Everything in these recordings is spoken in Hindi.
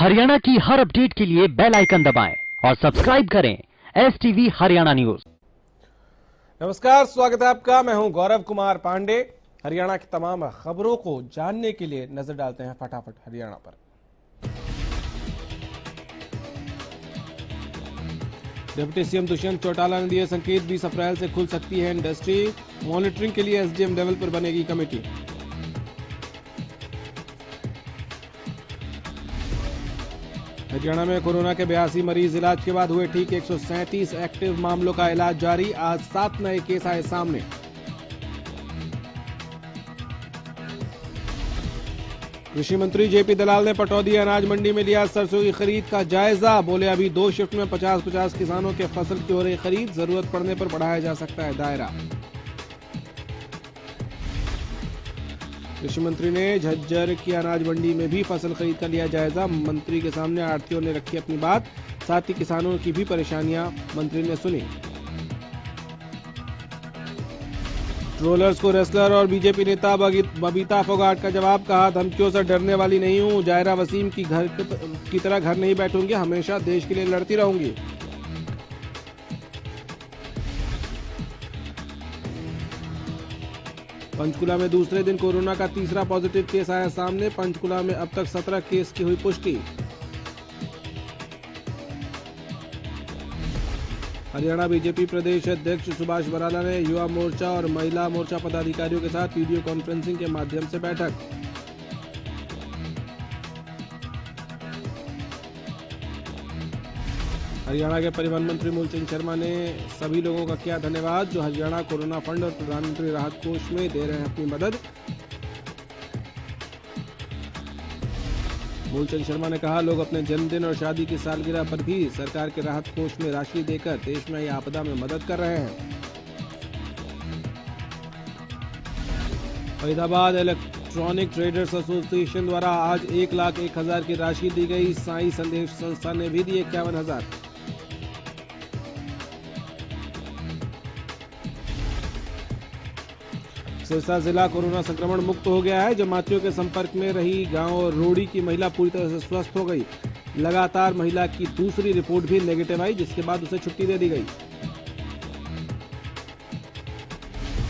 हरियाणा की हर अपडेट के लिए बेल आइकन दबाएं और सब्सक्राइब करें STV हरियाणा न्यूज। नमस्कार, स्वागत है आपका। मैं हूं गौरव कुमार पांडे। हरियाणा की तमाम खबरों को जानने के लिए नजर डालते हैं फटाफट हरियाणा पर। डिप्टी सीएम दुष्यंत चौटाला ने दिए संकेत, 20 अप्रैल से खुल सकती है इंडस्ट्री। मॉनिटरिंग के लिए SDM लेवल पर बनेगी कमेटी। हरियाणा में कोरोना के 82 मरीज इलाज के बाद हुए ठीक। 137 एक्टिव मामलों का इलाज जारी। आज 7 नए केस आए सामने। कृषि मंत्री JP दलाल ने पटौदी अनाज मंडी में लिया सरसों की खरीद का जायजा। बोले अभी 2 शिफ्ट में 50-50 किसानों के फसल की हो रही खरीद, जरूरत पड़ने पर बढ़ाया जा सकता है दायरा। कृषि मंत्री ने झज्जर की अनाज मंडी में भी फसल खरीद का लिया जायजा। मंत्री के सामने आढ़तियों ने रखी अपनी बात, साथ ही किसानों की भी परेशानियां मंत्री ने सुनी। ट्रोलर्स को रेसलर और बीजेपी नेता बबीता फोगाट का जवाब, कहा धमकियों से डरने वाली नहीं हूं, जायरा वसीम की तरह घर नहीं बैठूंगी, हमेशा देश के लिए लड़ती रहूंगी। पंचकुला में दूसरे दिन कोरोना का तीसरा पॉजिटिव केस आया सामने। पंचकुला में अब तक 17 केस की हुई पुष्टि। हरियाणा बीजेपी प्रदेश अध्यक्ष सुभाष बराला ने युवा मोर्चा और महिला मोर्चा पदाधिकारियों के साथ वीडियो कॉन्फ्रेंसिंग के माध्यम से बैठक। हरियाणा के परिवहन मंत्री मूलचंद शर्मा ने सभी लोगों का किया धन्यवाद जो हरियाणा कोरोना फंड और प्रधानमंत्री राहत कोष में दे रहे हैं अपनी मदद। मूलचंद शर्मा ने कहा लोग अपने जन्मदिन और शादी की सालगिरह पर भी सरकार के राहत कोष में राशि देकर देश में आई आपदा में मदद कर रहे हैं। फरीदाबाद इलेक्ट्रॉनिक ट्रेडर्स एसोसिएशन द्वारा आज 1,01,000 की राशि दी गई। साई संदेश संस्था ने भी दी 51,000। सिरसा जिला कोरोना संक्रमण मुक्त हो गया है। जमातियों के संपर्क में रही गांव रोड़ी की महिला पूरी तरह से स्वस्थ हो गई। लगातार महिला की दूसरी रिपोर्ट भी नेगेटिव आई, जिसके बाद उसे छुट्टी दे दी गई।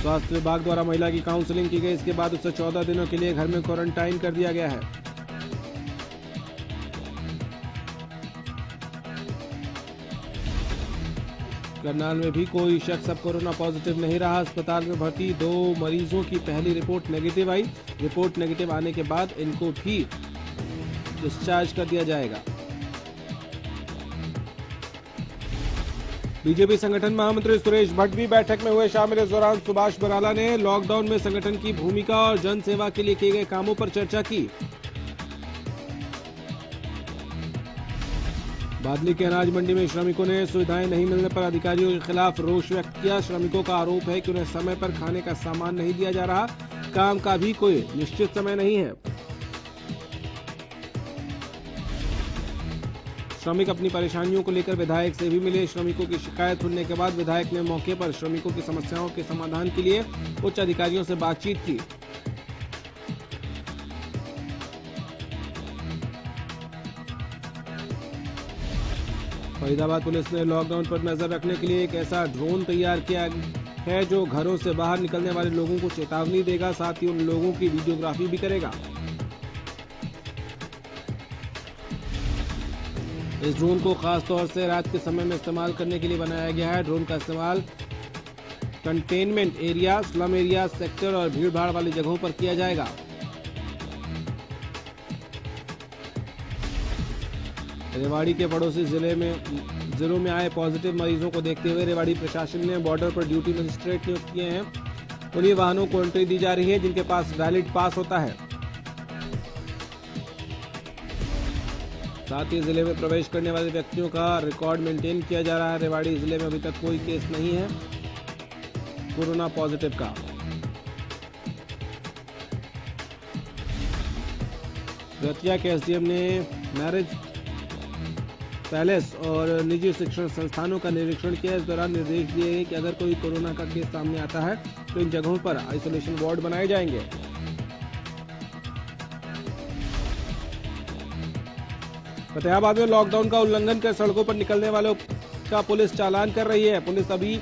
स्वास्थ्य विभाग द्वारा महिला की काउंसलिंग की गई, इसके बाद उसे 14 दिनों के लिए घर में क्वारंटाइन कर दिया गया है। करनाल में भी कोई शख्स अब कोरोना पॉजिटिव नहीं रहा। अस्पताल में भर्ती 2 मरीजों की पहली रिपोर्ट नेगेटिव आई। रिपोर्ट नेगेटिव आने के बाद इनको भी डिस्चार्ज कर दिया जाएगा। बीजेपी संगठन महामंत्री सुरेश भट्ट भी बैठक में हुए शामिल। इस दौरान सुभाष बराला ने लॉकडाउन में संगठन की भूमिका और जन सेवा के लिए किए गए कामों पर चर्चा की। बादली के अनाज मंडी में श्रमिकों ने सुविधाएं नहीं मिलने पर अधिकारियों के खिलाफ रोष व्यक्त किया। श्रमिकों का आरोप है कि उन्हें समय पर खाने का सामान नहीं दिया जा रहा, काम का भी कोई निश्चित समय नहीं है। श्रमिक अपनी परेशानियों को लेकर विधायक से भी मिले। श्रमिकों की शिकायत सुनने के बाद विधायक ने मौके पर श्रमिकों की समस्याओं के समाधान के लिए उच्च अधिकारियों से बातचीत की। फरीदाबाद पुलिस ने लॉकडाउन पर नजर रखने के लिए एक ऐसा ड्रोन तैयार किया है जो घरों से बाहर निकलने वाले लोगों को चेतावनी देगा, साथ ही उन लोगों की वीडियोग्राफी भी करेगा। इस ड्रोन को खास तौर से रात के समय में इस्तेमाल करने के लिए बनाया गया है। ड्रोन का इस्तेमाल containment area, slum area, sector और भीड़भाड़ वाली जगहों पर किया जाएगा। रेवाड़ी के पड़ोसी जिलों में आए पॉजिटिव मरीजों को देखते हुए रेवाड़ी प्रशासन ने बॉर्डर पर ड्यूटी मजिस्ट्रेट नियुक्त किए हैं। उन्हीं वाहनों को एंट्री दी जा रही है जिनके पास वैलिड पास होता है। साथ ही जिले में प्रवेश करने वाले व्यक्तियों का रिकॉर्ड मेंटेन किया जा रहा है। रेवाड़ी जिले में अभी तक कोई केस नहीं है कोरोना पॉजिटिव का। रतिया के SDM ने मैरिज पैलेस और निजी शिक्षण संस्थानों का निरीक्षण किया। इस दौरान निर्देश दिए गए कि अगर कोई कोरोना का केस सामने आता है तो इन जगहों पर आइसोलेशन वार्ड बनाए जाएंगे। फतेहाबाद में लॉकडाउन का उल्लंघन कर सड़कों पर निकलने वालों का पुलिस चालान कर रही है। पुलिस अभी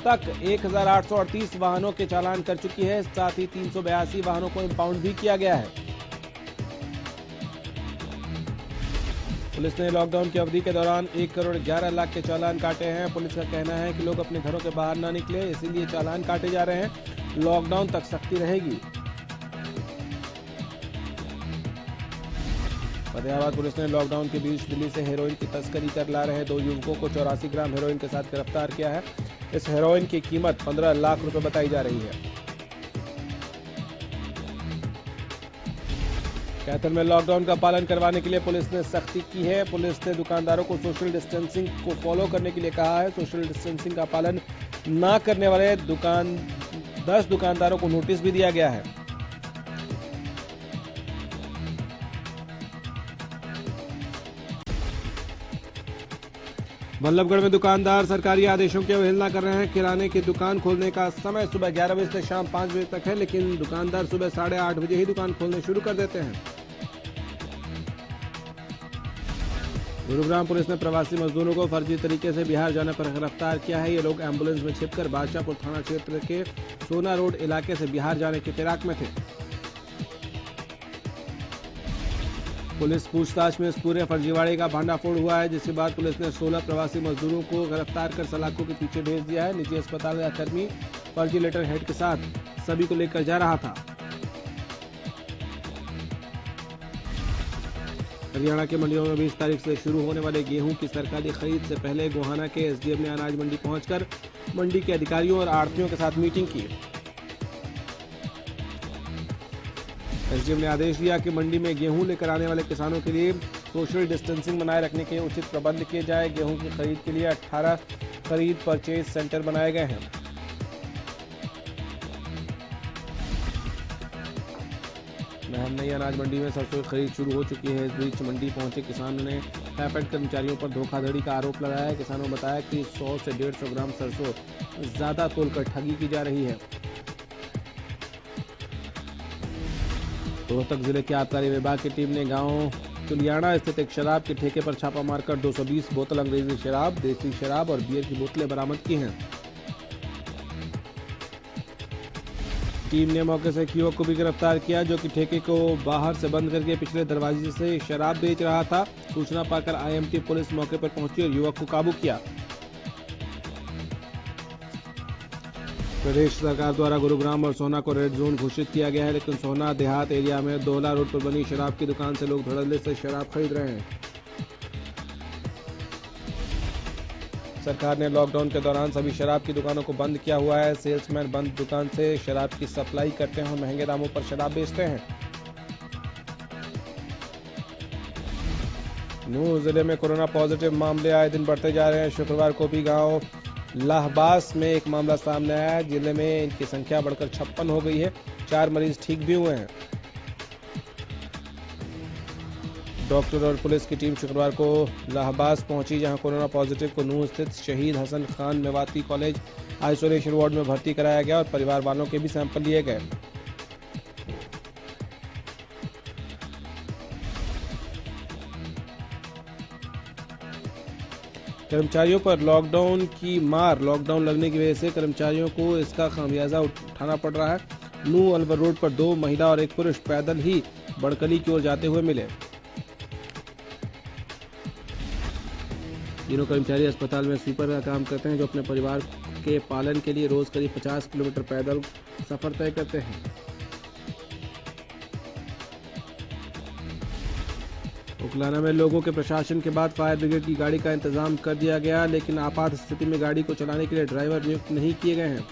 तक 1838 वाहनों के चालान कर चुकी है। साथ ही 382 वाहनों को इंपाउंड भी किया गया है। पुलिस ने लॉकडाउन की अवधि के दौरान 1 करोड़ 11 लाख के चालान काटे हैं। पुलिस का कहना है कि लोग अपने घरों के बाहर ना निकले, इसीलिए चालान काटे जा रहे हैं। लॉकडाउन तक सख्ती रहेगी। फतेहाबाद पुलिस ने लॉकडाउन के बीच दिल्ली से हेरोइन की तस्करी कर ला रहे 2 युवकों को 84 ग्राम हेरोइन के साथ गिरफ्तार किया है। इस हेरोइन की कीमत 15 लाख रुपए बताई जा रही है। कैथल में लॉकडाउन का पालन करवाने के लिए पुलिस ने सख्ती की है। पुलिस ने दुकानदारों को सोशल डिस्टेंसिंग को फॉलो करने के लिए कहा है। सोशल डिस्टेंसिंग का पालन न करने वाले 10 दुकानदारों को नोटिस भी दिया गया है। बल्लभगढ़ में दुकानदार सरकारी आदेशों की अवहेलना कर रहे हैं। किराने की दुकान खोलने का समय सुबह 11 बजे से शाम 5 बजे तक है, लेकिन दुकानदार सुबह 8:30 बजे ही दुकान खोलने शुरू कर देते हैं। गुरुग्राम पुलिस ने प्रवासी मजदूरों को फर्जी तरीके से बिहार जाने पर गिरफ्तार किया है। ये लोग एम्बुलेंस में छिपकर बादशाहपुर थाना क्षेत्र के सोना रोड इलाके से बिहार जाने की फिराक में थे। पुलिस पूछताछ में इस पूरे फर्जीवाड़े का भांडाफोड़ हुआ है, जिसके बाद पुलिस ने 16 प्रवासी मजदूरों को गिरफ्तार कर सलाखों के पीछे भेज दिया है। निजी अस्पताल का कर्मी फर्जी लेटर हेड के साथ सभी को लेकर जा रहा था। हरियाणा के मंडियों में 20 तारीख से शुरू होने वाले गेहूं की सरकारी खरीद से पहले गोहाना के एसडीएम ने अनाज मंडी पहुंचकर मंडी के अधिकारियों और आढ़तियों के साथ मीटिंग की। एसडीएम ने आदेश दिया कि मंडी में गेहूं लेकर आने वाले किसानों के लिए सोशल डिस्टेंसिंग बनाए रखने के उचित प्रबंध किए जाए। गेहूं की खरीद के लिए 18 खरीद परचेज सेंटर बनाए गए हैं। नई अनाज मंडी में सरसों की खरीद शुरू हो चुकी है। इस बीच मंडी पहुंचे किसानों ने पैपेट कर्मचारियों पर धोखाधड़ी का आरोप लगाया है। किसानों ने बताया कि 100 से 150 ग्राम सरसों ज्यादा तोलकर ठगी की जा रही है। रोहतक जिले के आबकारी विभाग की टीम ने गांव तुलियाना स्थित एक शराब के ठेके पर छापा मारकर 220 बोतल अंग्रेजी शराब, देसी शराब और बियर की बोतलें बरामद की हैं। टीम ने मौके से एक युवक को भी गिरफ्तार किया, जो कि ठेके को बाहर से बंद करके पिछले दरवाजे से शराब बेच रहा था। सूचना पाकर आईएमटी पुलिस मौके पर पहुंची और युवक को काबू किया। प्रदेश सरकार द्वारा गुरुग्राम और सोहना को रेड जोन घोषित किया गया है, लेकिन सोहना देहात एरिया में दोहला रोड पर बनी शराब की दुकान से लोग धड़ल्ले से शराब खरीद रहे हैं। सरकार ने लॉकडाउन के दौरान सभी शराब की दुकानों को बंद किया हुआ है। सेल्समैन बंद दुकान से शराब की सप्लाई करते हैं और महंगे दामों पर शराब बेचते हैं। नूंह जिले में कोरोना पॉजिटिव मामले आए दिन बढ़ते जा रहे हैं। शुक्रवार को भी गांव लाहबास में एक मामला सामने आया है। जिले में इनकी संख्या बढ़कर 56 हो गई है। 4 मरीज ठीक भी हुए हैं। डॉक्टर और पुलिस की टीम शुक्रवार को लाहबास पहुंची, जहां कोरोना पॉजिटिव को नूंह स्थित Shaheed Hasan Khan Mewati college isolation ward में भर्ती कराया गया और परिवार वालों के भी सैंपल लिए गए। कर्मचारियों पर लॉकडाउन की मार। लॉकडाउन लगने की वजह से कर्मचारियों को इसका खामियाजा उठाना पड़ रहा है। नूंह अलवर रोड पर 2 महिला और 1 पुरुष पैदल ही बड़कली की ओर जाते हुए मिले। तीनों कर्मचारी अस्पताल में स्वीपर का काम करते हैं, जो अपने परिवार के पालन के लिए रोज करीब 50 किलोमीटर पैदल सफर तय करते हैं। उकलाना में लोगों के प्रशासन के बाद फायर ब्रिगेड की गाड़ी का इंतजाम कर दिया गया, लेकिन आपात स्थिति में गाड़ी को चलाने के लिए ड्राइवर नियुक्त नहीं किए गए हैं।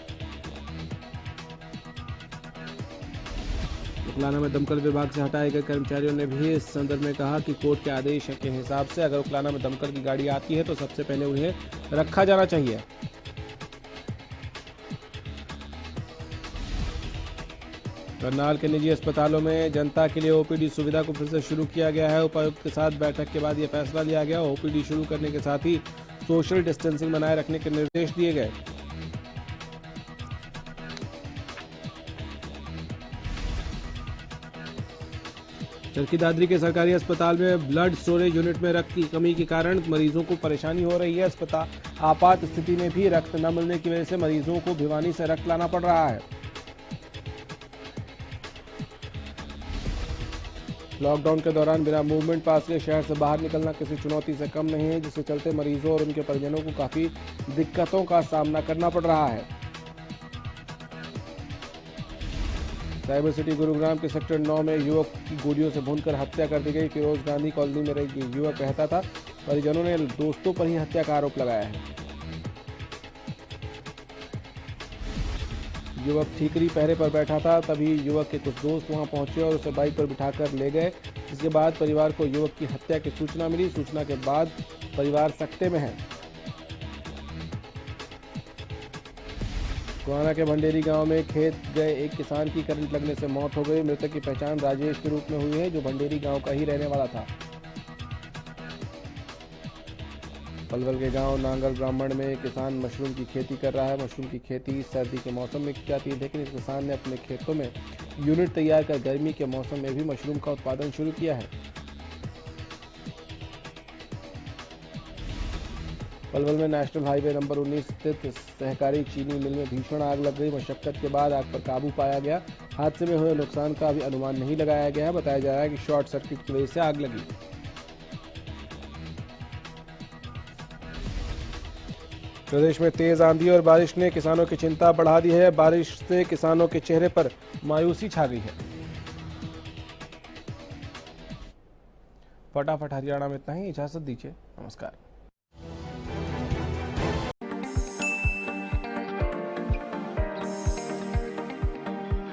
उकलाना में दमकल विभाग से हटाए गए कर्मचारियों ने भी इस संदर्भ में कहा कि कोर्ट के आदेश के हिसाब से अगर उकलाना में दमकल की गाड़ी आती है तो सबसे पहले उन्हें रखा जाना चाहिए। करनाल के निजी अस्पतालों में जनता के लिए ओपीडी सुविधा को फिर से शुरू किया गया है। उपायुक्त के साथ बैठक के बाद यह फैसला लिया गया। ओपीडी शुरू करने के साथ ही सोशल डिस्टेंसिंग बनाए रखने के निर्देश दिए गए। चरखी दादरी के सरकारी अस्पताल में ब्लड स्टोरेज यूनिट में रक्त की कमी के कारण मरीजों को परेशानी हो रही है। अस्पताल आपात स्थिति में भी रक्त न मिलने की वजह से मरीजों को भिवानी से रक्त लाना पड़ रहा है। लॉकडाउन के दौरान बिना मूवमेंट पास के शहर से बाहर निकलना किसी चुनौती से कम नहीं है, जिसके चलते मरीजों और उनके परिजनों को काफी दिक्कतों का सामना करना पड़ रहा है। साइबर सिटी गुरुग्राम के सेक्टर 9 में युवक की गोलियों से भूनकर हत्या कर दी गई। फिरोज गांधी कॉलोनी में रही युवक रहता था। परिजनों ने दोस्तों पर ही हत्या का आरोप लगाया है। युवक ठीकरी पहरे पर बैठा था, तभी युवक के कुछ दोस्त वहां पहुंचे और उसे बाइक पर बिठाकर ले गए। इसके बाद परिवार को युवक की हत्या की सूचना मिली। सूचना के बाद परिवार सकते में है। गोहाना के भंडेरी गांव में खेत गए एक किसान की करंट लगने से मौत हो गई। मृतक की पहचान राजेश के रूप में हुई है, जो भंडेरी गांव का ही रहने वाला था। पलवल के गांव नांगल ब्राह्मण में किसान मशरूम की खेती कर रहा है। मशरूम की खेती सर्दी के मौसम में की जाती है, लेकिन इस किसान ने अपने खेतों में यूनिट तैयार कर गर्मी के मौसम में भी मशरूम का उत्पादन शुरू किया है। पलवल में नेशनल हाईवे नंबर 19 स्थित सहकारी चीनी मिल में भीषण आग लग गई। मशक्कत के बाद आग पर काबू पाया गया। हादसे में हुए नुकसान का अभी अनुमान नहीं लगाया गया है। बताया जा रहा है कि शॉर्ट सर्किट की वजह से आग लगी। प्रदेश में तेज आंधी और बारिश ने किसानों की चिंता बढ़ा दी है। बारिश से किसानों के चेहरे पर मायूसी छा गई है। फटाफट हरियाणा में इतना ही। इजाजत दीजिए, नमस्कार।